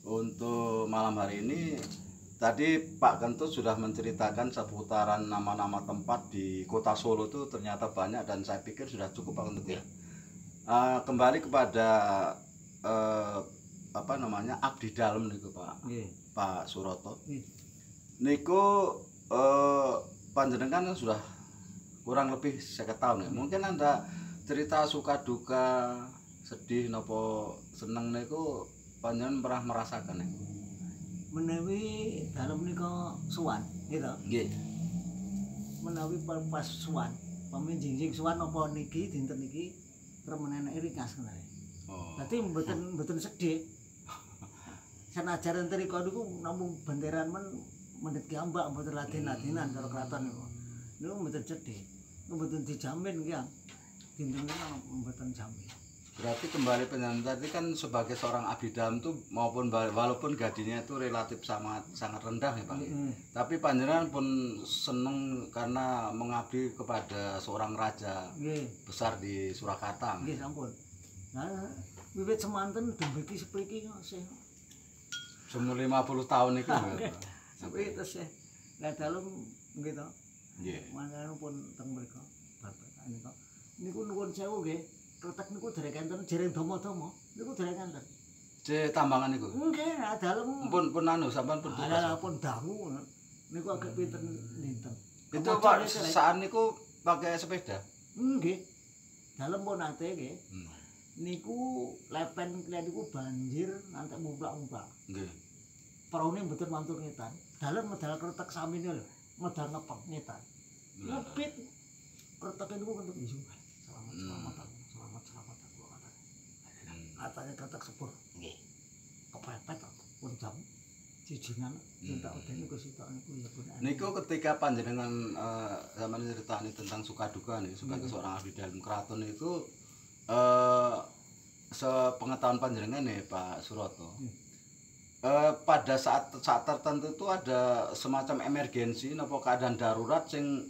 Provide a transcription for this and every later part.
Untuk malam hari ini tadi Pak Kentut sudah menceritakan seputaran nama-nama tempat di Kota Solo itu ternyata banyak dan saya pikir sudah cukup Pak Kentut ya. Kembali kepada apa namanya abdi dalem niku Pak. Pak Suroto. Niku panjenengan sudah kurang lebih 50 tahun ya. Mungkin Anda cerita suka duka sedih nopo seneng niku panjenengan pernah merasakan ya? Menawi dalem nika suwan, gitu. Nggih. Menawi pas suwan, pamit jinjing suwan apa niki dinten niki remenen ringkas kenare. Oh. Dadi mboten sedih. Senajan enten rika niku namung benteran menit kiambak mboten laden-ladenan karo kraton niku. Niku mboten sedih. Mboten dijamin ki, dinten niku mboten jamin. Berarti kembali penyanyi tadi kan sebagai seorang abdi dalem itu maupun walaupun gajinya itu relatif sangat rendah ya Pak. Tapi panjenengan pun seneng karena mengabdi kepada seorang raja besar di Surakarta. Nggih sampun. Nah, wiwit semanten dembeki sepriki sih. Semua 50 tahun itu. Sampai terus lah dalem nggih to. Nggih. Mangkane pun teng mriku bapak niku. Niku nuwun sewu nggih. Kretek niku derek enten jereng domo-domo niku derek enten. C tambangan niku. Nggih, dalem Pun anu sampean pun tugas. Pun dangu niku agak pinter dinten. Itu Pak saat niku pakai sepeda. Nggih. Dalem pun ate nggih. Niku lepen klian niku banjir ngantek mumplak-mumplak. Nggih. Praune mboten mantur ngetan. Dalem medal kretek samine lho, medal ngepek ngetan. Ngepit kretek niku kentuk iso. Selamat. Katanya kretek sepur. Nggih. Kepepet pun jam jijinan cinta udene Gusti tok niku ya pun. Niku ketika panjenengan sampeyan ceritani tentang suka duka nih sebagai seorang abdi dalem keraton itu sepengetahuan panjenengan nih Pak Suroto. Pada saat tertentu itu ada semacam emergensi napa keadaan darurat sing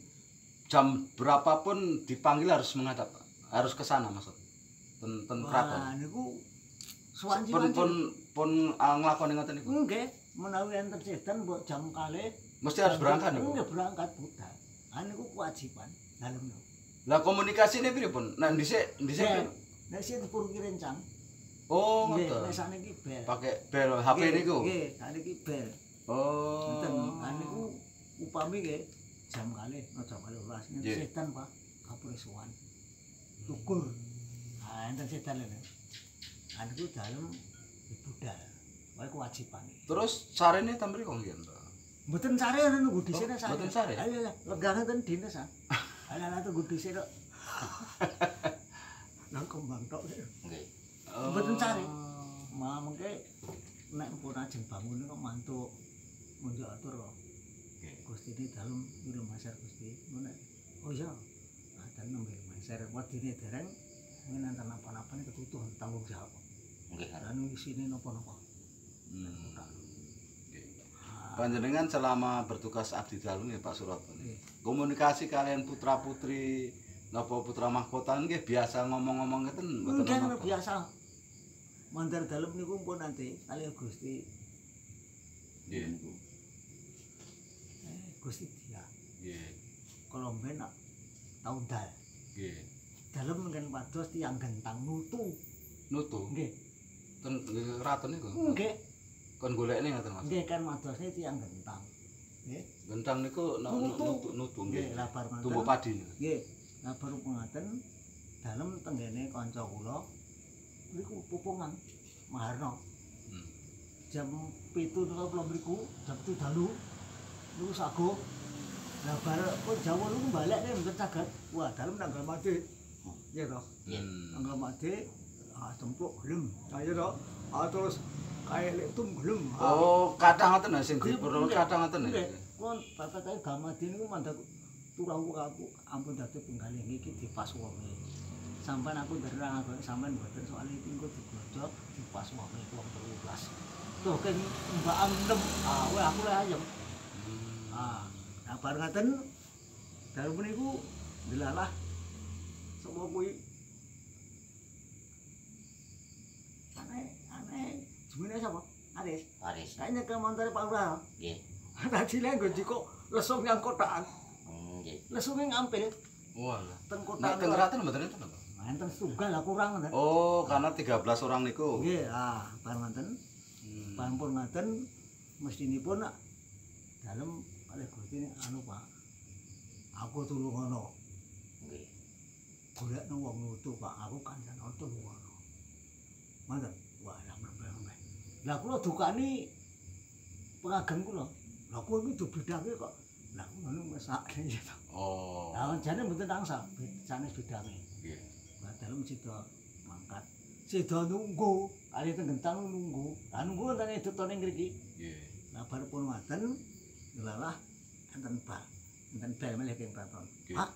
jam berapapun dipanggil harus menghadap, harus ke sana maksud. Ten keraton. Wah, niku suwanci pun nglakoni ngoten niku. Nggih, menawi enten sedan mbok jam kalih mesti harus berangkat niku. Nggih, berangkat budal. Niku kewajiban dalem niku. Lah komunikasine pripun? Nek dhisik nek sik dipun kirencang. Oh, ngoten. Nggih, nek sakniki bel. Pakai bel HP niku. Nggih, sakniki bel. Oh. Ngoten. Niku upami nggih jam kalih, jam 12 sedan Pak, kapure suwan. Tukur. Enten sedan lho. Niku dalem budal. Wae kewajiban. Terus sarene ta mriko nggih, Mbak? Mboten sare nunggu dhisik nek sare. Mboten sare. Ayo legane ten dines ah. Ala tunggu dhisik tok. Nang kembang tok. Nggih. Mboten sare. Mangke nek pun ajeng bangun kok mantuk munjuk atur kok. Gusti ini dalem nyuruh masyar Gusti. Ngono. Oh iya. Dan nembe masyar wadine dereng nenten napa-napa nek ketutuh tanggung jawab. Nggih. Anu isine napa-napa. Panjenengan selama bertugas abdi dalem ya Pak Suroto. Komunikasi kalian putra-putri napa putra mahkota nggih biasa ngomong-ngomong ngeten mboten napa? Nggih biasa. Mandar dalem niku pun nanti kali Gusti. Nggih. Gusti dia. Nggih. Kalau mben tau dal. Nggih. Dalem kan pados tiyang gentang nutu. Nutu? Nggih. Ten keraton niku. Nggih. Kon golekne ngoten Mas. Nggih kan madosne tiyang gentang. Nggih. Gentang niku nutu nggih. Lah bar ngoten. Tumbuh padi. Nggih. Lah bar ngoten dalem tenggene kanca kula niku pupungan Maharno. Jam 7 kula mriku, jam 7 dalu niku sago. Lah bar pun Jawa niku balik nek mboten saged. Wah, dalem tanggal mati. Nggih to. Tanggal mati templuk gelem. Ayo to. Terus kayak lektum gelem. Oh, kadang ngoten sing dipurun kadang ngoten. Kon bapak kae gamadi niku mandhaku turawu aku ampun dadi penggalih iki dipas wonge. Sampeyan aku nderang aku sampeyan mboten soal iki engko digodhog dipas wonge wong 13. Tuh kan Mbak Andem. Weh aku le ayem. Bar ngaten dalem niku delalah sapa kuwi aneh jemene sapa Aris. Aris. Kayaknya ke montore Pak Lurah. Nggih. Tadi lek nggo jiko lesung yang kotakan. Nggih. Lesunge ngampil Walah. teng Nek kotakan. teng keraton mboten enten apa? Enten setunggal lah kurang ngoten. Oh, karena 13 orang niku. Nggih, bareng ngoten. Pun ngoten mestinipun nak dalem kalih Gusti anu Pak. Aku tulung ngono. Nggih. Golekno wong nutu Pak, aku kancan tulung ngono. Ngoten. Wah, lah mrembeh-mrembeh. Lah kula dukani pengagem kula. Lah kowe iki dibidhake kok. Lah ngono mesake ya to. Oh. Lah jane mboten tansah, sanes bidange. Nggih. Lah dalem sida mangkat. Sida nunggu, kali teng gentang nunggu. Lah nunggu enten edutane ngriki. Nggih. Lah bar pun ngoten, lalah enten bal. Enten bel melih keng kraton. Nggih. Pak,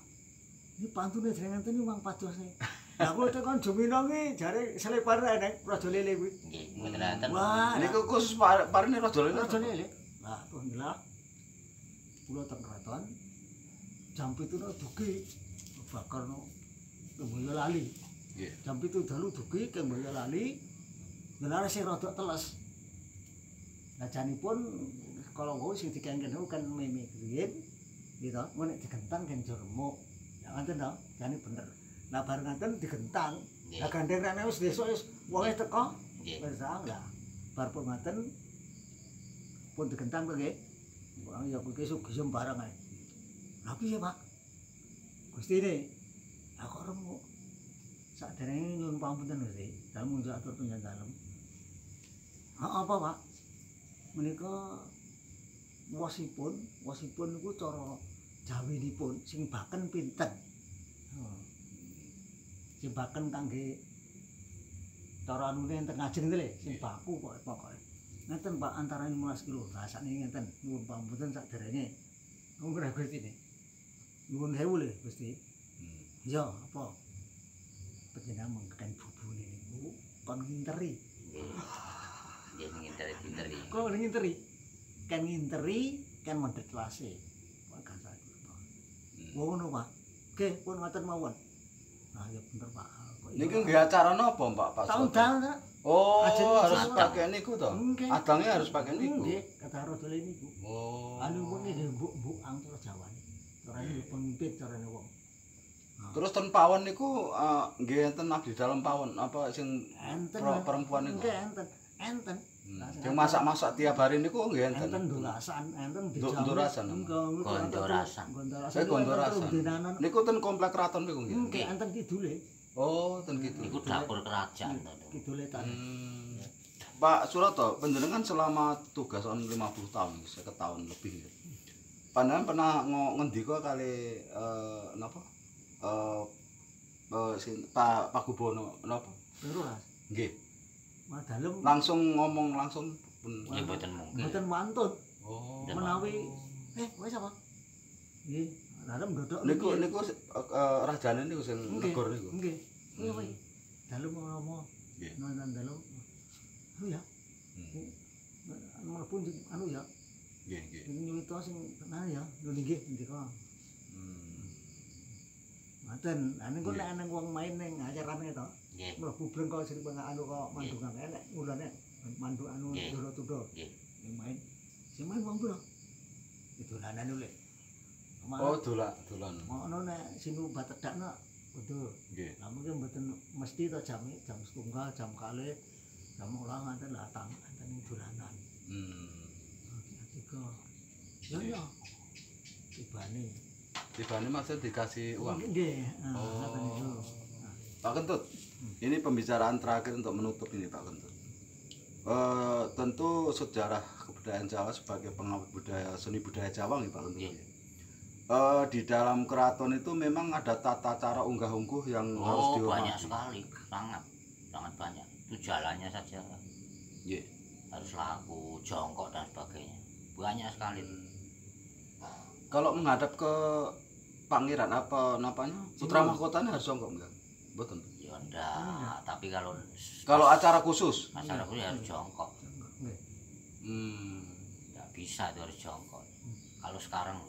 ini pantune jeneng enten iki Mang Padosne. Lah kula tekan Jumino ki jare selepar enek Praja Lele kuwi. Nggih, mboten enten. Wah, Niku khusus parine Raja Lele. Praja Lele. Lah alhamdulillah kula teng kraton jam 7 dugi bakarno Boyolali. Nggih. Jam 7 dalu dugi ke Boyolali. Gelar sing rada teles. Lah janipun kalau wau sing dikengken kan meme riyen gitu, nek digentang kan jeremuk. Ya ngoten to, jane bener. Lah bareng ngoten digentang. Lah gandeng rene wis besok wis wonge teko. Nggih. Wis lah. Bar pun ngoten pun digentang to nggih. Wong ya kuwi sugih barang ae. Lah piye, Pak? Gustine, aku remuk. Saderenge nyuwun pangapunten Gusti, dalem munjuk atur penjen dalem. Apa, Pak? Menika wosipun niku cara jawinipun sing baken pinten. Sing baken kangge cara anune enten ngajeng itu lho, sing baku pokoke. Ngeten Pak antara 15 kilo. Lah sakniki ngeten nyuwun pangapunten saderenge. Nggih Gustine. Nyuwun sewu lho Gusti. Iya, apa? Panjenengan mengken bubune niku kon nginteri. Nggih, nginteri-nginteri. Kok nginteri? Kan nginteri, kan medhek lase. Pak kasar. Ngono Pak. Nggih, pun ngoten mawon. Nah, ya bener Pak. Niki nggih acara napa, Pak? Tahun dal. Oh, Ajeng harus sesuatu. pakai niku to. Nggih. Adangnya harus pakai niku. Nggih, kata rodole niku. Oh. Anu pun nggih mbuk-mbuk antara Jawane. Carane pemimpin carane wong. Terus ten pawon niku nggih enten abdi dalam pawon apa sing Enten perempuan niku. Nggih enten. Enten. Sing masak-masak tiap hari niku nggih enten. Enten ndolasan, enten dijamu. Ndolasan. Gondorasan. Saya gondorasan. Niku ten komplek keraton niku nggih. Nggih, enten kidule. Oh, ten kidul. Iku dapur kerajaan to. Kidule ta. Pak Suroto, panjenengan selama tugas on 50 tahun, 50 tahun lebih. Panjenengan pernah ngendika kali napa? Pak Gubono napa? Berulas. Nggih. Mah dalem Langsung ngomong langsung pun. Nggih mboten mungkin. mboten mantun. Oh. Menawi kowe sapa? Nggih, dalem dodok. Niku rajane niku sing negor niku. Nggih. Kowe dalem ngomong. Nggih. Nang dalem. Anu ya. Mlebu anu ya. Nggih, nggih. Nyuwita sing tenan ya. Lho nggih ndika. Ngoten. Lah niku nek ana wong main ning acarane to. Nggih. Mlebu blengko sing anu kok mandungan elek ngulane mandu anu Ndoro Tudo. Nggih. Sing main. Sing main wong pira? Dolanan lho. Oh, dolan. Ngono nek sinu batedakna betul. Nggih. Lah mungkin mboten mesti to jam setunggal, jam kalih, jam ulang ngoten lah tang enten dolanan. Tiga. Ya. Tibane maksud dikasih uang. Nggih, ngoten niku. Pak Kentut, ini pembicaraan terakhir untuk menutup ini Pak Kentut. Tentu sejarah kebudayaan Jawa sebagai pengawet budaya seni budaya Jawa nih Pak Kentut. Di dalam keraton itu memang ada tata cara unggah-ungguh yang harus dihormati. Banyak sekali, sangat banyak. Itu jalannya saja. Iya. Harus laku, jongkok dan sebagainya. Banyak sekali. Kalau menghadap ke pangeran apa namanya? Putra mahkotanya harus jongkok enggak? Betul. Ya enggak, tapi kalau acara khusus harus jongkok. Nggih. Enggak bisa itu harus jongkok. Kalau sekarang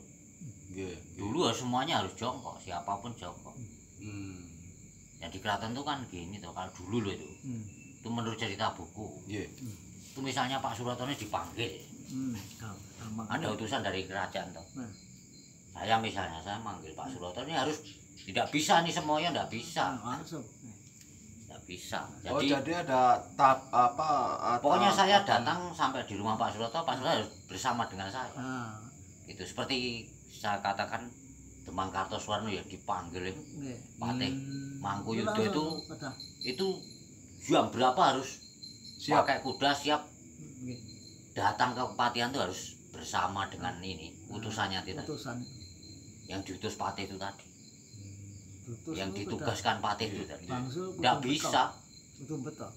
Nggih. dulu semuanya harus jongkok, siapapun jongkok. Yang di keraton itu kan gini tuh, kalau dulu loh itu. Itu menurut cerita buku. Nggih. itu misalnya Pak Suroto ini dipanggil, gampang. ada utusan dari kerajaan toh. Nah. Saya misalnya saya manggil Pak Suroto ini harus tidak bisa nih semuanya tidak bisa. Langsung. Tidak bisa. Oh, Jadi jadi ada tahap apa? pokoknya saya datang sampai di rumah Pak Suroto harus bersama dengan saya. Nah, Itu seperti saya katakan Demang Kartosuwarno ya dipanggil nggih. Patih Mangkuyuda Langsung, itu betul. itu jam berapa harus Siap. pakai kuda siap Nggih. datang ke kepatihan itu harus bersama dengan ini utusannya tidak Utusan. yang diutus Patih itu tadi Utus yang itu ditugaskan Patih itu tadi bangsul tidak kudu bisa betul. Betul.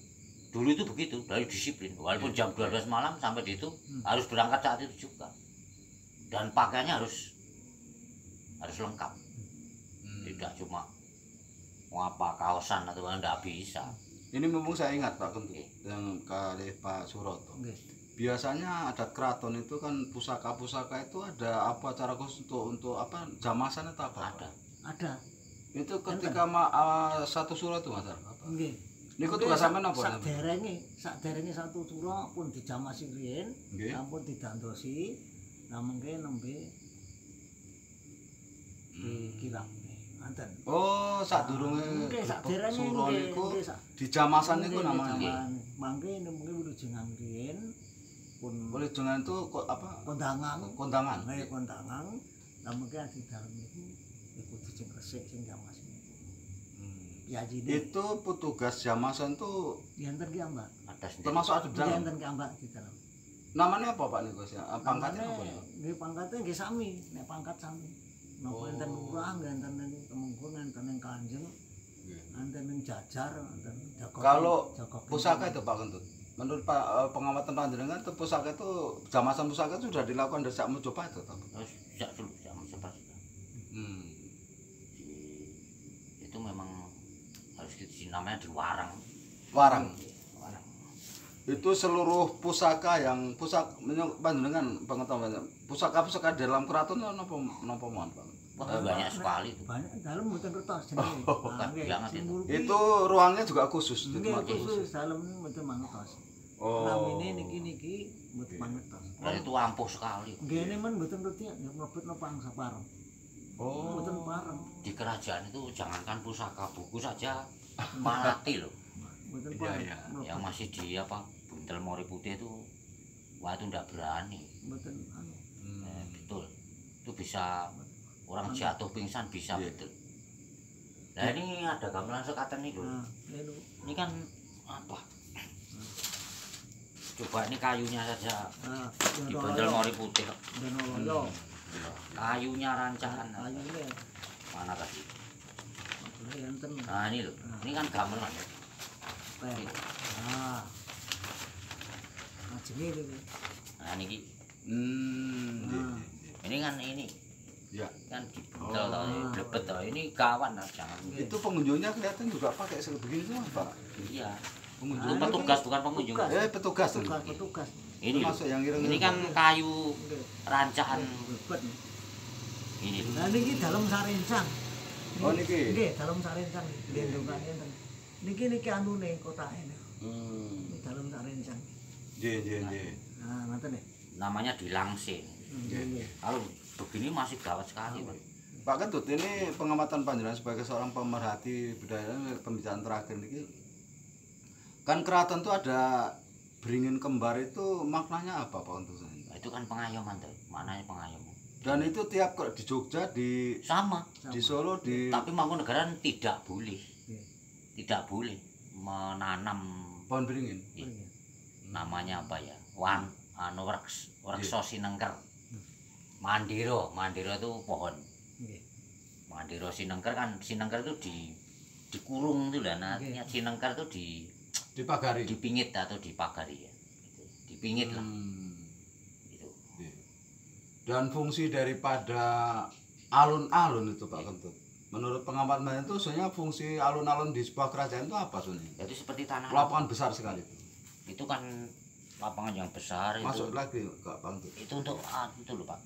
dulu itu begitu dari disiplin walaupun jam 12 malam sampai di itu harus berangkat saat itu juga dan pakaiannya harus lengkap tidak cuma apa kaosan atau tidak bisa. Ini mumpung saya ingat Pak Kentut yang kali Pak Suroto. Nggih. Biasanya adat keraton itu kan pusaka-pusaka itu ada apa cara khusus untuk apa jamasan atau apa? Ada. Ada. Itu ketika satu surat itu Mas apa? Nggih. Niku tugas sampean apa? Sakderenge satu sura pun dijamasi riyen, Nggih. sampun didandosi, nah mengke nembe dikirap. Anten. Oh, sadurunge Nggih, sakderenge sura nggih, niku nggih, sak- dijamasan niku nggih, namanya. jamane. Mangke mungkin wilujeng riyen pun Boleh jangan itu kok apa? kondangan. Kondangan. Nggih kondangan. Lah mengke di dalem niku iku dijeng resik sing jamas niku. Ya jine Itu petugas jamasan tuh enten ki Mbak. Ada sendiri. termasuk ada di dalam. Enten ki Mbak di dalam. Namanya apa Pak niku ya? Pangkatnya apa ya? Nggih pangkatnya nggih sami, nek pangkat sami. Napa enten lurah, nggih enten ning Temenggung, enten ning Kanjeng, enten ning Jajar, enten Joko. Kalau Joko pusaka itu Pak Kentut, menurut pengamatan panjenengan itu pusaka itu jamasan pusaka itu sudah dilakukan dari sejak Mojopahat itu. Terus sejak dulu zaman seperti itu memang harus namanya di warang. Warang. Warang. Itu seluruh pusaka yang panjenengan pengetahuan pusaka-pusaka dalam keraton itu napa mohon Pak? Wah, banyak sekali itu. banyak dalem mboten kertas jenenge. Nah, nggih, banget sing itu. murki- Itu ruangnya juga khusus. nggih khusus dalem mboten mangertos. Oh. Namine niki mboten mangertos. Dan itu ampuh sekali. Nggih men mboten ngerti ya mlebet napa sapareng. Oh. Mboten pareng. Di kerajaan itu jangankan pusaka buku saja mati loh. Mboten Iya, pareng. iya. Mlebet. Yang masih di apa buntel mori putih itu wah itu ndak berani. Mboten anu. Betul. Itu bisa orang jatuh pingsan bisa Iya. betul. Nah ini ada gamelan sekaten nih loh. Nah, lho. Ini kan apa? Coba ini kayunya saja Nah, dibantel mori putih. Donoloyo. Kayunya rancangan. Ayune Mana tadi? enten. Nah ini loh. Ini kan gamelan. Teh. Nah. Ajenge iki. Nah ini Iya. ini kan ini Ya. kan dibuntel toh, blebet toh. Ini kawan lah jangan. Itu pengunjungnya kelihatan juga pakai sebegini semua Pak. Iya. Pengunjung. Itu petugas bukan pengunjung. Petugas. Petugas tuh. Petugas. Ini loh. Termasuk yang ngiring. Ini kan kayu Nggih. rancaan Blebet. ini. Lah niki dalem sarencang. Oh, niki? Nggih, dalem sarencang. Gendongane enten. Niki anune kotake. Ini dalem sarencang. Nggih. Nah, ngoten nih. Namanya dilangsing. Nggih. Kalau begini masih gawat sekali, Pak. Pak Kentut, ini pengamatan panjenengan sebagai seorang pemerhati budaya pembicaraan terakhir ini kan keraton itu ada beringin kembar itu maknanya apa Pak Kentut? Nah, itu kan pengayoman tuh, maknanya pengayoman. Dan itu tiap di Jogja, di Sama. Solo, di Tapi Mangkunegaran tidak boleh, Nggih. tidak boleh menanam pohon beringin. namanya apa ya? Werkso Sinengker. Mandiro itu pohon. Nggih. Mandiro Sinengker kan Sinengker itu dikurung itu lah. Nah, Nggih. Sinengker itu Dipagari. dipingit atau dipagari ya. Gitu. Dipingit lah. Gitu. Dan fungsi daripada alun-alun itu Pak Kentut, menurut pengamatan itu sebenarnya fungsi alun-alun di sebuah kerajaan itu apa sebenarnya? Itu seperti tanah Lapangan besar sekali itu. itu kan lapangan yang besar Masuk itu. lagi Kak Kentut. Itu untuk itu loh Pak.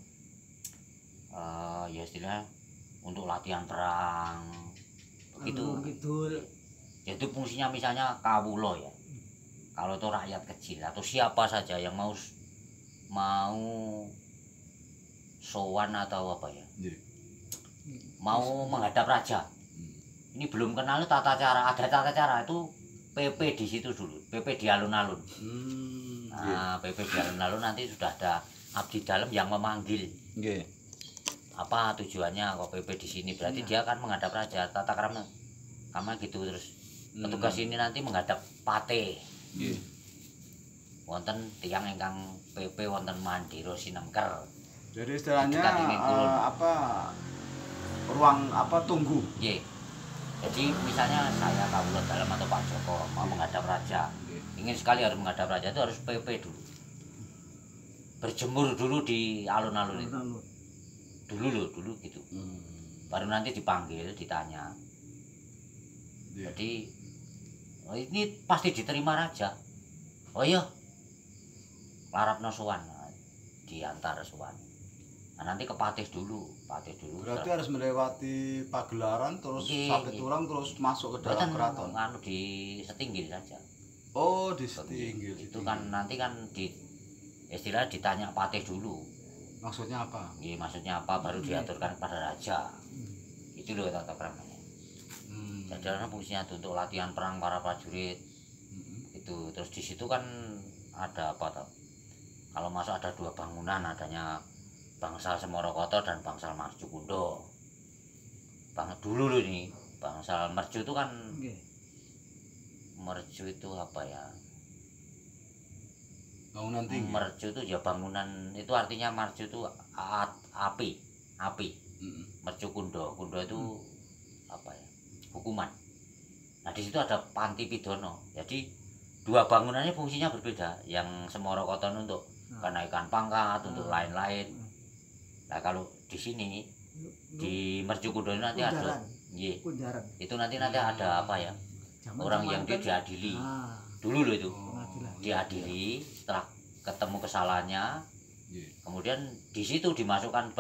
Ya istilahnya untuk latihan perang. Begitu. Alur kidul. Itu fungsinya misalnya kawulo ya. kalau itu rakyat kecil atau siapa saja yang mau sowan atau apa ya, mau menghadap raja, ini belum kenal tata cara, ada tata cara itu PP di situ dulu, PP di alun-alun. Nah, PP di alun-alun nanti sudah ada abdi dalam yang memanggil. Apa tujuannya kok PP di sini? Berarti dia akan menghadap raja, tata krama gitu. Terus petugas ini nanti menghadap pate. Wonten tiang ingkang PP wonten Mandira Sinengker. Jadi istilahnya ruang tunggu. Jadi misalnya saya Kawula Dalam atau Pak Joko mau menghadap raja, ingin sekali harus menghadap raja itu harus PP dulu. Berjemur dulu di alun-alun itu. Dulu gitu. Baru nanti dipanggil, ditanya. Jadi ini pasti diterima raja. Oh iya, larapno sowan, diantar sowan. Nah, nanti ke Patih dulu. Berarti harus melewati pagelaran terus sampai turang terus masuk ke dalam keraton. Anu di Setinggil saja. Oh, di Setinggil. Itu kan nanti kan di istilah ditanya Patih dulu. Maksudnya apa? Iya, maksudnya apa baru diaturkan kepada raja. Itu loh tata kramanya. Jadi fungsinya itu untuk latihan perang para prajurit. Itu terus di situ kan ada apa toh? Kalau masuk ada 2 bangunan, adanya Bangsal Semorokoto dan Bangsal Marcukundo. Dulu loh ini, Bangsal Mercu itu kan Mercu itu apa ya? Bangunan tinggi. Mercu itu ya bangunan, itu artinya Mercu itu api. Mercukundo, kundo itu apa ya? Hukuman. Nah di situ ada Panti Pidono. Jadi 2 bangunannya fungsinya berbeda. Yang Semorokoto untuk kenaikan pangkat, untuk lain-lain. Nah kalau di sini di Mercukundo nanti ada, itu nanti ada apa ya? Orang yang dia diadili. Dulu loh itu, diadili setelah ketemu kesalahannya, kemudian di situ dimasukkan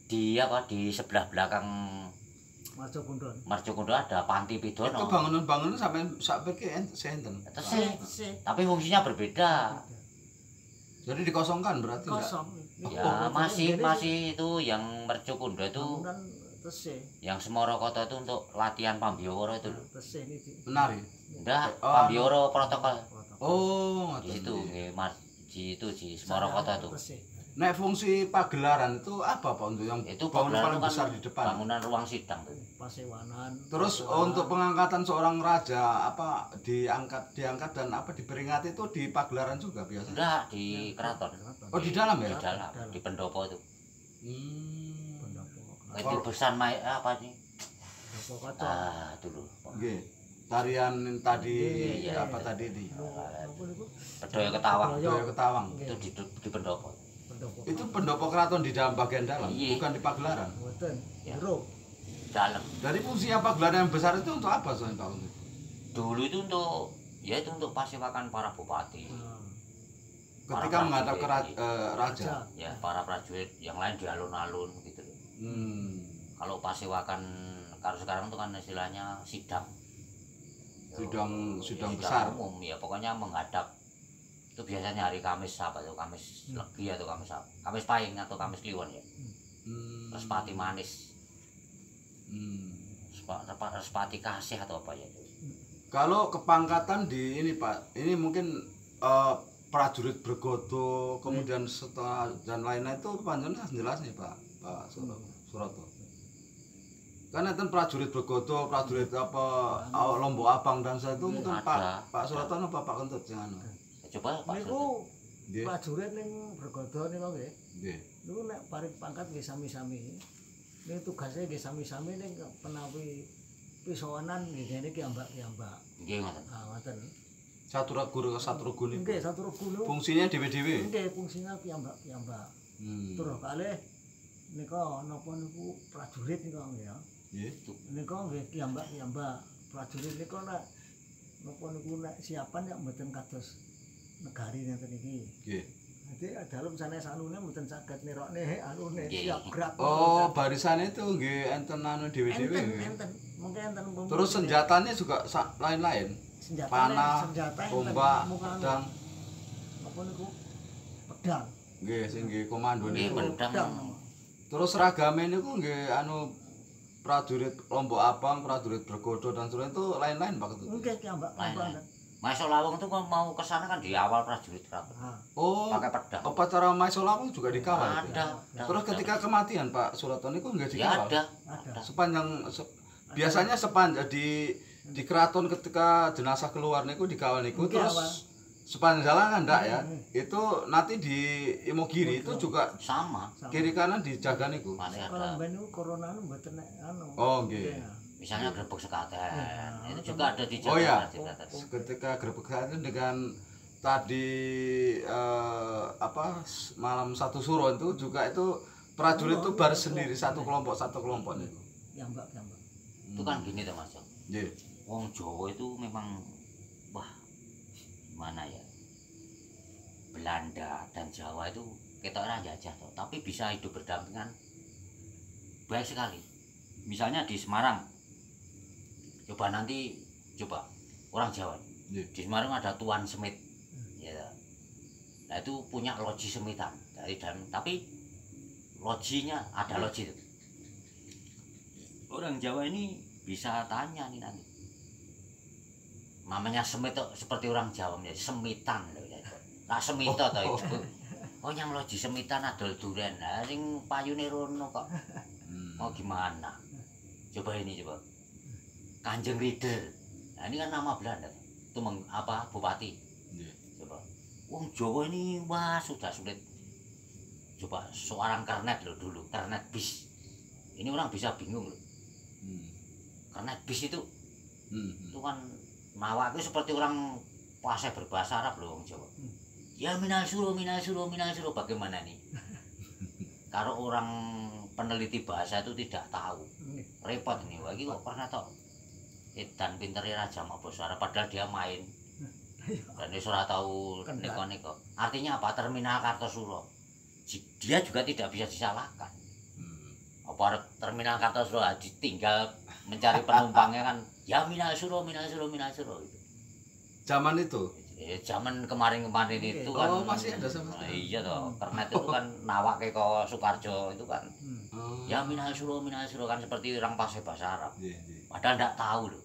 di sebelah belakang Marcukundo ada Panti Pidono. Itu bangunan-bangunan sampai ke enten. Tapi fungsinya berbeda. Jadi dikosongkan berarti kosong. Ya masih itu yang Mercukundo itu. Yang Semorokoto itu untuk latihan Pambiworo itu loh. Menari. Enggak, Pambiworo protokol. Oh, di situ di Semorokoto itu. Nek fungsi pagelaran itu apa Pak untuk yang itu bangunan paling besar di depan? Bangunan ruang sidang tuh. Pasewanan. Terus untuk pengangkatan seorang raja apa diangkat dan apa diperingati itu di pagelaran juga biasanya? Enggak, di keraton. Oh, di dalam ya? Di dalam, di pendopo itu. Pendopo. Itu besan apa nih? Pendopo kaca. Dulu. Nggih. Tarian tadi apa tadi di? Bedoyo Ketawang. Bedoyo Ketawang. Itu di pendopo. Itu pendopo keraton di dalam bagian dalam, bukan di pagelaran. Mboten. Ya. Dalam. Dari fungsinya pagelaran yang besar itu untuk apa soalnya Pak? Dulu itu untuk pasewakan para bupati. Ketika menghadap ke raja. Ya, para prajurit yang lain di alun-alun gitu. Kalau pasewakan kalau sekarang itu kan istilahnya sidang. Sidang besar. Umum ya, pokoknya menghadap. Itu biasanya hari Kamis apa itu, Kamis Legi atau Kamis Pahing atau Kamis Kliwon ya. Respati manis. Respati kasih atau apa ya itu. Kalau kepangkatan di ini Pak, ini mungkin prajurit bergodo, kemudian setelah dan lain-lain itu panjenengan jelas nih Pak Suroto. Karena kan prajurit bergodo, prajurit apa Lombok Abang dan saya itu mungkin Pak Suroto apa Pak Kentut jangan. Coba Pak niku prajurit ning Bergodo niku nggih. Nggih. Niku nek paring pangkat nggih sami-sami. Ning tugasnya nggih sami-sami ning penawi pisowanan nggih kene ki ambak-ambak. Nggih ngoten. Ngoten. Satu regu niku. Nggih, satu regu niku. Fungsinya dhewe-dhewe. Nggih, fungsinya piyambak-piyambak. Terus kalih nika napa niku prajurit nika nggih ya. Nggih. Nika nggih piyambak-piyambak. Prajurit nika nek napa niku nek siapan nek mboten kados negari ngeten iki. Nggih. Dadi dalem sanes anune mboten saged nirokne anune siap gerak. Oh, barisane itu nggih enten anu dhewe-dhewe. Enten. Mungkin enten. Terus senjatanya juga lain-lain. panah, senjata tombak, pedang. Apa niku? Pedang. Nggih, sing nggih komando Nggih, niku. pedang. Terus seragame niku nggih anu prajurit Lombok Abang, prajurit Bergodo dan sebagainya itu lain-lain Pak Ketut. Nggih, ki Mbak. Lain-lain. Maiso Lawang tuh mau ke sana kan di awal prajurit rapat. Oh, pakai pedang. upacara Maiso Lawang juga dikawal itu ya? Ada. Terus ketika kematian Pak Suroto niku nggak Ya dikawal? ada. Biasanya sepanjang di keraton ketika jenazah keluar niku dikawal niku terus sepanjang jalan kan enggak ya? Itu nanti di Imogiri itu juga Sama. kiri kanan dijaga niku. Masih Kalau ada. ben niku corona nu mboten nek anu. Oh, nggih. Misalnya gerbek sekaten. Itu juga ada di Oh ya, Jakarta. ketika gerbek itu dengan tadi malam satu suro itu juga itu prajurit itu baris sendiri satu kelompok nih. Ya Mbak. Itu kan gini tuh Mas. Nggih. Wong Jawa itu memang wah gimana ya? Belanda dan Jawa itu kita orang jajah toh, tapi bisa hidup berdampingan baik sekali. Misalnya di Semarang, coba orang Jawa. Nggih. Di Semarang ada Tuan Semit, ya. Nah itu punya loji semitan tapi lojinya ada loji itu. Orang Jawa ini bisa tanya nih nanti. Namanya semit tuh seperti orang Jawa menjadi semitan loh ya. Nah semito toh itu. Oh yang loji semitan adol duren. Nah sing payune rono kok. Oh gimana? Coba. Kanjeng Rider. Nah ini kan nama Belanda. Itu bupati. Coba. Wong Jawa ini wah sudah sulit. Coba seorang kernet loh dulu, kernet bis. Ini orang bisa bingung loh. Kernet bis itu kan nawak itu seperti orang puasa berbahasa Arab loh wong Jawa. Ya minal suruh bagaimana nih? Kalau orang peneliti bahasa itu tidak tahu. Repot ini, lagi kok pernah tau. Dan pinternya Raja Maboswara padahal dia main. Dan dia sudah tahu neko-neko. Artinya apa? Terminal Kartosuro. Dia juga tidak bisa disalahkan. Apa terminal Kartosuro tinggal mencari penumpangnya kan ya minal suro gitu. Zaman itu. Zaman kemarin itu kan masih ada sama. Iya toh, kernet itu kan nawak ke Soekarjo itu kan. Ya minal suro kan seperti orang pasai bahasa Arab. Padahal enggak tahu loh.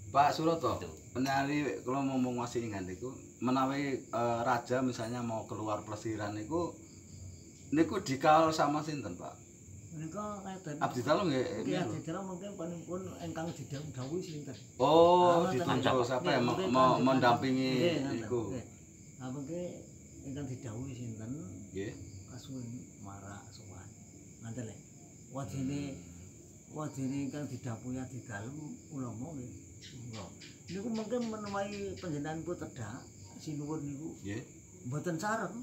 Pak Suroto, menawi kalau ngomong masih ingat itu, menawi raja misalnya mau keluar plesiran niku dikawal sama sinten, Pak? Menika ngeten. Abdi Dalem nggih. Nggih, Abdi Dalem mungkin panipun ingkang didhawuhi sinten. Oh, ditunjuk siapa yang mendampingi iku. Nah, mungkin ingkang didhawuhi sinten? Nggih. Kasuwun marak sowan. Ngoten lho. Wadene ingkang didhawuhi Abdi Dalem ulama nggih. Niku mungkin menawi panjenenganipun tedhak sinuwun niku. Nggih. Mboten sareng.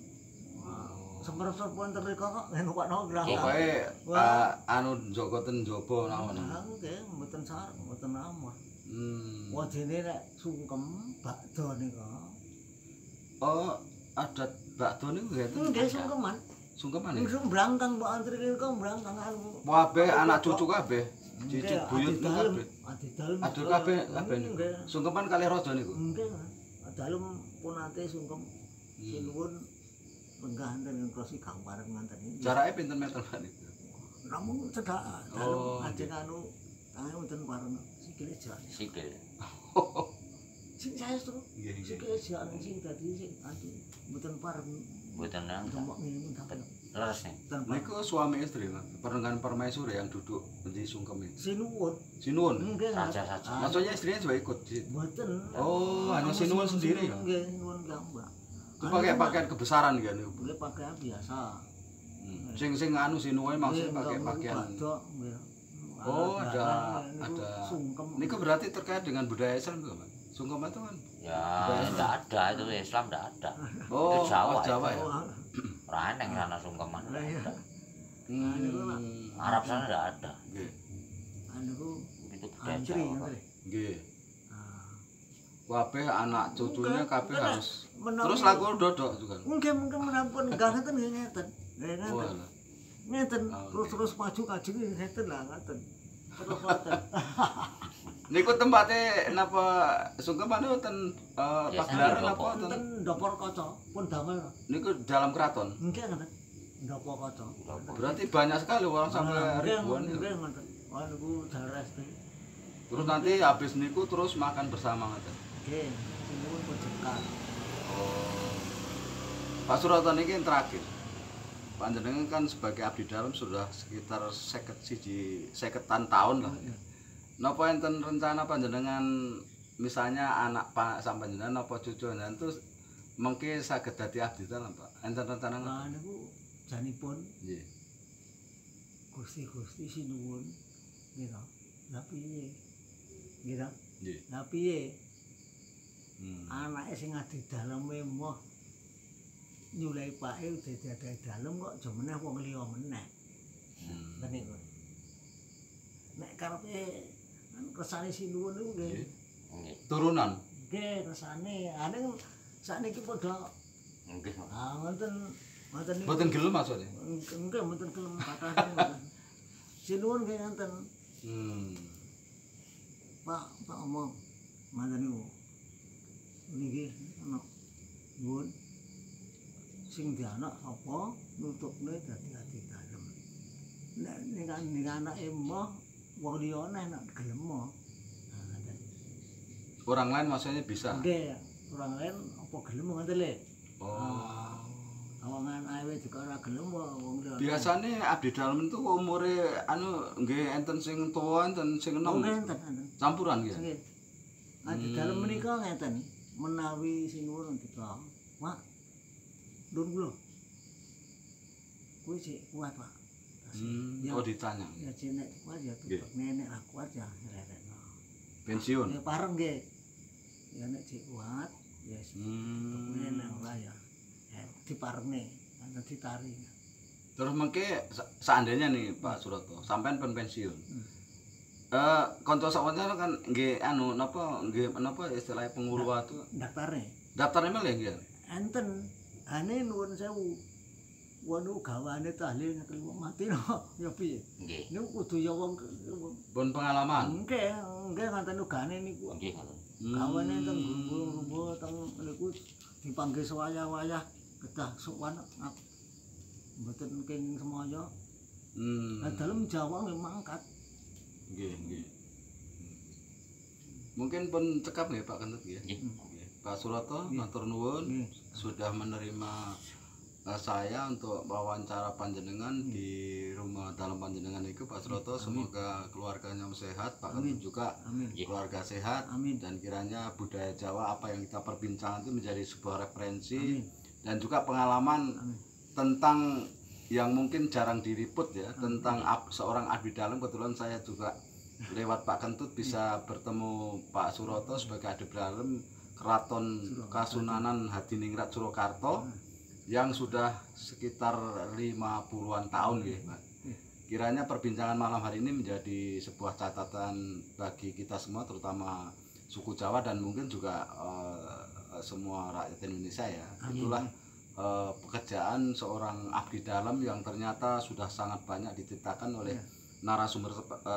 Semprot wonten mriko kok nukokno gerah. Pokoke anu Joko ten Jobo nawon. Nggih, mboten sareng, mboten amor. Wadene nek sungkem bakdo nika. Oh, adat bakdo niku nggih. Nggih sungkeman. Sungkeman. Niku mbrangkang Mbok Antri niku mbrangkang anu. Kabeh anak cucu kabeh. Cicit buyut kabeh. Adil kabeh niku. Sungkeman kalih raja niku. Nggih. Dalem pun ate sungkem sinuwun lenggah enten krosi gang bareng nganten iki. Jarake pinten meter Pak niku? Namung cedhak dalem ajeng anu tange wonten bareng sikile jan. Sikil. Sing saestu. Sikile jan sing dadi sing ati mboten pareng. Mboten nang. Leres nih. Niku suami istri Mas. Pernikahan permaisuri yang duduk di sungkem itu. Sinuwun. Sinuwun. Saja. Maksudnya istrinya juga ikut. Mboten. Oh, hanya sinuwun sendiri ya. Nggih, sinuwun gambak. Itu pakai pakaian kebesaran kan itu? Boleh pakaian biasa. Sing anu sinuwun maksudnya pakai pakaian. Oh, ada. Niku berarti terkait dengan budaya Islam juga, Mas? Sungkem itu kan? Ya, enggak ada itu Islam enggak ada. Oh, itu Jawa. Jawa ya. Raneng sana sungkeman. Iya. Arab sana enggak ada. Nggih. Anu itu budaya Jawa. Nggih. Kabeh anak cucunya kabeh harus. Terus lagu dodok juga. Mungkin menapun enggak ngeten ngeten. Ngeten. Terus maju kajeng ngeten lah ngeten. Terus ngoten. Niku tempatnya napa sungkeman wonten pagelaran napa wonten? Wonten Ndopor Kaca pun damel. Niku dalam keraton. Nggih ngoten. Ndopor Kaca. Berarti banyak sekali orang sampai ribuan. Nggih ngoten. Wah niku dares iki. Terus nanti habis niku terus makan bersama ngoten. Nggih, sinuwun pojokan. Oh. Pak Suroto niki yang terakhir. Panjenengan kan sebagai abdi dalam sudah sekitar 50-an tahun lah. Napa enten rencana panjenengan misalnya anak Pak sampanjenengan napa cucu jenengan terus mengki saged dadi abdi dalam, Pak? Enten rencana ngoten? Nah niku janipun Nggih. Gusti sinuwun nggih to. Lah piye? Nggih to? Nggih. Lah piye? Anake sing adi daleme moh nyulai pake dadi dalem kok aja meneh wong liya meneh. Niku. Nek karepe kersane sinuwun niku nggih. Turunan. Nggih, kersane. Ane sakniki padha Nggih. ngoten niku. Mboten gelem maksudnya? Nggih, mboten gelem kathah mboten. Sinuwun nggih ngoten. Pak omong. Ngoten niku. Niki ana nuwun sing dianak sapa nutupne dadi ati dalem. Nek ning anake moh wong liya nek gelem moh. Orang lain maksudnya bisa? Nggih, orang lain apa gelem ngoten lho. Oh. Awangan awe dikok ora gelem wong liya. Biasane abdi dalam itu umure anu nggih enten sing tuwa enten sing enom. Enten. Campuran nggih. Nggih. Abdi dalam menika ngeten. Menawi sinuwun ndika, Mak. Nun kula. Kuwi sik kuat, Pak. Oh ditanya. Ya jenek kuat ya tutuk nenek lah kuat ya rerekno. Pensiun. Ya pareng nggih. Ya nek sik kuat ya nenek ora ya. Ya diparengne, ana ditari. Terus mengke seandainya nih Pak Suroto, sampean pensiun. Kanca sawanten kan nggih anu napa istilahnya pengurus itu Daftare. daftarnya malah nggih. Enten. Ane nuwun sewu. Wanu gawane tahlil nek mati no ya piye? Nggih. Niku kudu ya wong Pun pengalaman. nggih ngoten ugane niku. Nggih ngoten. Gawane teng gumbu teng niku dipanggih sewayah-wayah kedah sowan mboten kenging semaya. Lah dalem Jawa memang mangkat. Nggih. Mungkin pun cekap nggih Pak Kentut nggih. Pak Suroto matur nuwun sudah menerima saya untuk wawancara panjenengan di rumah dalam panjenengan itu Pak Suroto. Semoga keluarganya sehat, Pak Kentut juga keluarga sehat, dan kiranya budaya Jawa apa yang kita perbincangkan itu menjadi sebuah referensi dan juga pengalaman tentang yang mungkin jarang diliput ya, tentang seorang abdi dalam. Kebetulan saya juga lewat Pak Kentut bisa bertemu Pak Suroto sebagai abdi dalam Keraton Kasunanan Hadiningrat Surakarta yang sudah sekitar 50-an tahun ya, Pak. Kiranya perbincangan malam hari ini menjadi sebuah catatan bagi kita semua, terutama suku Jawa dan mungkin juga semua rakyat Indonesia ya. Itulah pekerjaan seorang abdi dalam yang ternyata sudah sangat banyak diceritakan oleh narasumber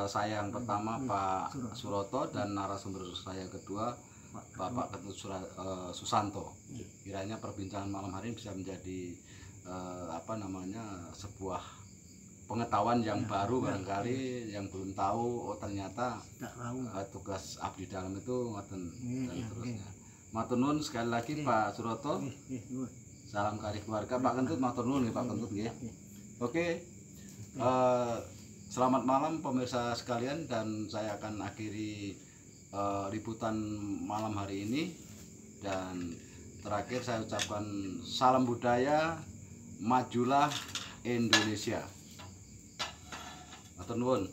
saya yang pertama Pak Suroto dan narasumber saya yang kedua Bapak Kentut Susanto. Kiranya perbincangan malam hari ini bisa menjadi sebuah pengetahuan yang baru barangkali yang belum tahu. Oh ternyata tugas abdi dalam itu ngoten dan seterusnya. Matur nuwun sekali lagi Pak Suroto. Salam kari keluarga. Pak Kentut matur nuwun nggih Pak Kentut nggih. Oke. Selamat malam pemirsa sekalian, dan saya akan akhiri liputan malam hari ini, dan terakhir saya ucapkan salam budaya, majulah Indonesia. Matur nuwun.